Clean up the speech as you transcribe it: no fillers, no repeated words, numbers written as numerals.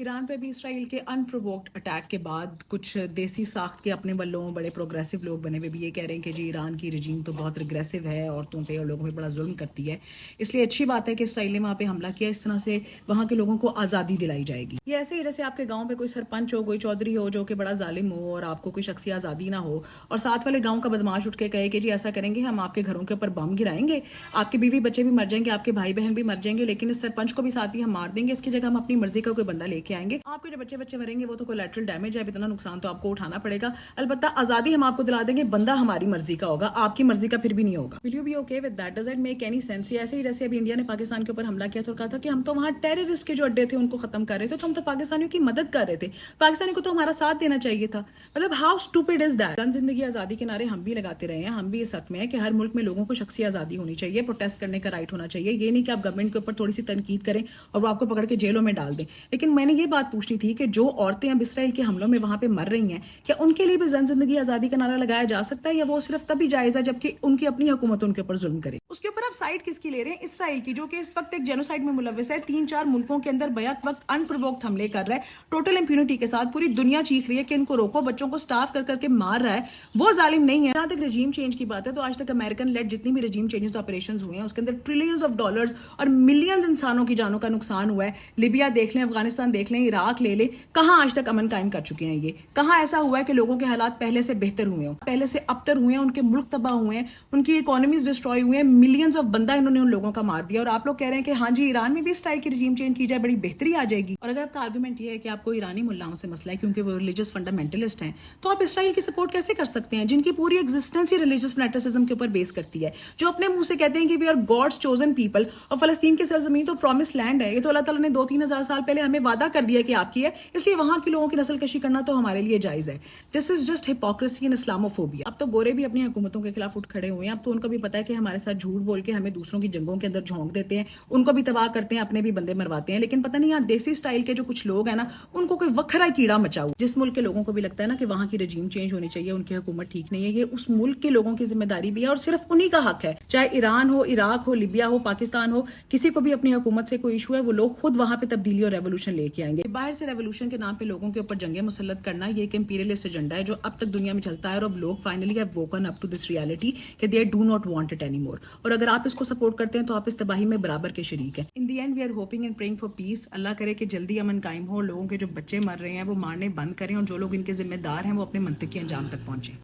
ایران پہ بھی اسرائیل کے انپرووکڈ اٹیک کے بعد کچھ دیسی ساخت کے اپنے والوں بڑے پروگریسو لوگ بنے ہوئے بھی یہ کہہ رہے ہیں کہ جی ایران کی رجیم تو بہت ریگریسو ہے، عورتوں پہ اور لوگوں پہ بڑا ظلم کرتی ہے، اس لیے اچھی بات ہے کہ اسرائیل نے وہاں پہ حملہ کیا، اس طرح سے وہاں کے لوگوں کو آزادی دلائی جائے گی۔ یہ ایسے ہی جیسے آپ کے گاؤں پہ کوئی سرپنچ ہو، کوئی چودھری ہو جو کہ بڑا ظالم ہو اور آپ کو کوئی شخصی آزادی نہ ہو، اور ساتھ والے گاؤں کا بدماش اٹھ کے کہے کہ جی ایسا کریں گے، ہم آپ کے گھروں کے اوپر بم گرائیں گے، آپ کے بیوی بچے بھی مر جائیں گے، آپ کے بھائی بہن بھی مر جائیں گے، لیکن اس سرپنچ کو بھی ساتھ ہی ہم مار دیں گے، اس کی جگہ ہم اپنی مرضی کا کوئی بندہ لے کے آئیں گے، آپ کے جو بچے مریں گے وہ تو کولیٹرل ڈیمیج ہے، اتنا نقصان تو آپ کو اٹھانا پڑے گا، البتہ آزادی ہم آپ کو دلا دیں گے، بندہ ہماری مرضی کا ہوگا، آپ کی مرضی کا پھر بھی نہیں ہوگا۔ Will you be okay with that? Does it make any sense؟ یہ ایسے ہی جیسے ابھی انڈیا نے پاکستان کے اوپر حملہ کیا تو کہا تھا کہ ہم تو وہاں ٹیررسٹ کے جو اڈے تھے ان کو ختم کر رہے تھے، تو ہم تو پاکستانیوں کی مدد کر رہے تھے، پاکستانیوں کو تو ہمارا ساتھ دینا چاہیے تھا۔ مطلب ہاؤ اسٹوپڈ از دیٹ؟ گن زندگی آزادی کے نعرے ہم بھی لگاتے رہے ہیں، ہم بھی اس حق میں ہے کہ ہر ملک میں لوگوں کو شخصی آزادی ہونی چاہیے، پروٹیسٹ کرنے کا رائٹ ہونا چاہیے، یہ نہیں کہ آپ گورنمنٹ کے اوپر تھوڑی سی تنقید کریں اور وہ آپ کو پکڑ کے جیلوں میں ڈال دیں۔ لیکن میں نے یہ بات پوچھنی تھی کہ جو عورتیں اب اسرائیل کے حملوں میں وہاں پہ مر رہی ہیں، کیا ان کے لیے بھی زندگی آزادی کا نعرہ لگایا جا سکتا ہے، یا وہ صرف تبھی جائز ہے جبکہ ان کی اپنی حکومت ان کے اوپر ظلم کرے؟ اس کے اوپر آپ سائڈ کس کی لے رہے ہیں؟ اسرائیل کی، جو کہ اس وقت ایک جینوسائیڈ میں ملوث ہے، 3-4 ملکوں کے اندر بیک وقت انپرووکڈ حملے کر رہا ہے، ٹوٹل امپیونٹی کے ساتھ، پوری دنیا چیخ رہی ہے کہ ان کو روکو، بچوں کو سٹارو کر کر کے مار رہا ہے، وہ ظالم نہیں ہے۔ جہاں تک رجیم چینج کی بات ہے تو آج تک امریکن لیڈ جتنی بھی رجیم چینجز آپریشنز ہوئے ہیں اس کے اندر ٹریلینز آف ڈالرز اور ملینز انسانوں کی جانوں کا نقصان ہوا ہے۔ لیبیا دیکھ لیں، افغانستان دیکھ لیں، عراق لے لیں، کہاں آج تک امن قائم کر چکے ہیں؟ یہ کہاں ایسا ہوا ہے کہ لوگوں کے حالات پہلے سے بہتر ہوئے ہوں، پہلے سے ابتر ہوئے ہیں، ان کے ملک تباہ ہوئے ہیں، ان کی اکانومیز ڈسٹروائے ہوئے ہیں، ملینز آف بندہ انہوں نے ان لوگوں کا مار دیا، اور آپ لوگ کہہ رہے ہیں کہ ہاں جی ایران میں بھی اس ٹائپ کی رجیم چینج کی جائے، بڑی بہتری آ جائے گی۔ اور اگر آپ کا آرگومنٹ یہ ہے کہ آپ کو ایرانی ملاؤں سے مسئلہ ہے کیونکہ وہ ریلیجس فنڈامنٹلسٹ ہیں، تو آپ اسرائیل کی سپورٹ کیسے کر سکتے ہیں جن کی پوری ایگزسٹنس ہی ریلیجس فنیٹسزم کے اوپر بیس کرتی ہے، جو اپنے منہ سے کہتے ہیں کہ we are God's chosen people, اور فلسطین کی سرزمین تو پرومس لینڈ ہے، یہ تو اللہ تعالیٰ نے 2-3 ہزار سال پہلے ہمیں وعدہ کر دیا کہ آپ کی ہے، اس لیے وہاں کے لوگوں کی نسل کشی کرنا تو ہمارے لیے جائز ہے۔ This is just hypocrisy and Islamophobia. اب تو گورے بھی اپنی حکومتوں کے خلاف اٹھ کھڑے ہوئے ہیں، اب تو ان کو بھی پتا ہے کہ ہمارے ساتھ جھوٹ بول کے ہمیں دوسروں کی جنگوں کے اندر جھونک دیتے ہیں، ان کو بھی تباہ کرتے ہیں، اپنے بھی بندے مرواتے ہیں، لیکن پتہ نہیں یہاں دیسی سٹائل کے جو کچھ لوگ ہیں نا، ان کو کوئی وکھرا کیڑا مچا ہوا، جس ملک کے لوگوں کو بھی لگتا ہے نا کہ وہاں کی رجیم چینج ہونی چاہیے، ان کی حکومت ٹھیک نہیں ہے، یہ اس ملک کے لوگوں کی ذمہ داری بھی ہے اور صرف انہی کا حق ہے، چاہے ایران ہو، عراق ہو، لیبیا ہو، پاکستان ہو، کسی کو بھی اپنی حکومت سے کوئی ایشو ہے وہ لوگ خود وہاں پہ تبدیلی اور ریولوشن لے کے آئیں گے۔ باہر سے ریولوشن کے نام پہ لوگوں کے اوپر جنگیں مسلط کرنا یہ ایک امپیریلسٹ ایجنڈا ہے جو اب تک دنیا میں چلتا ہے، اور اب لوگ finally have woken up to this reality کہ they do not want it anymore, اور اگر آپ اس کو سپورٹ کرتے ہیں تو آپ اس تباہی میں برابر کے شریک ہیں۔ In the end we are hoping and praying for peace, اللہ کرے کہ جلدی امن قائم ہو، لوگوں کے جو بچے مر رہے ہیں وہ مارنے بند کریں، اور جو لوگ ان کے ذمہ دار ہیں وہ اپنے منطقی انجام تک پہنچیں۔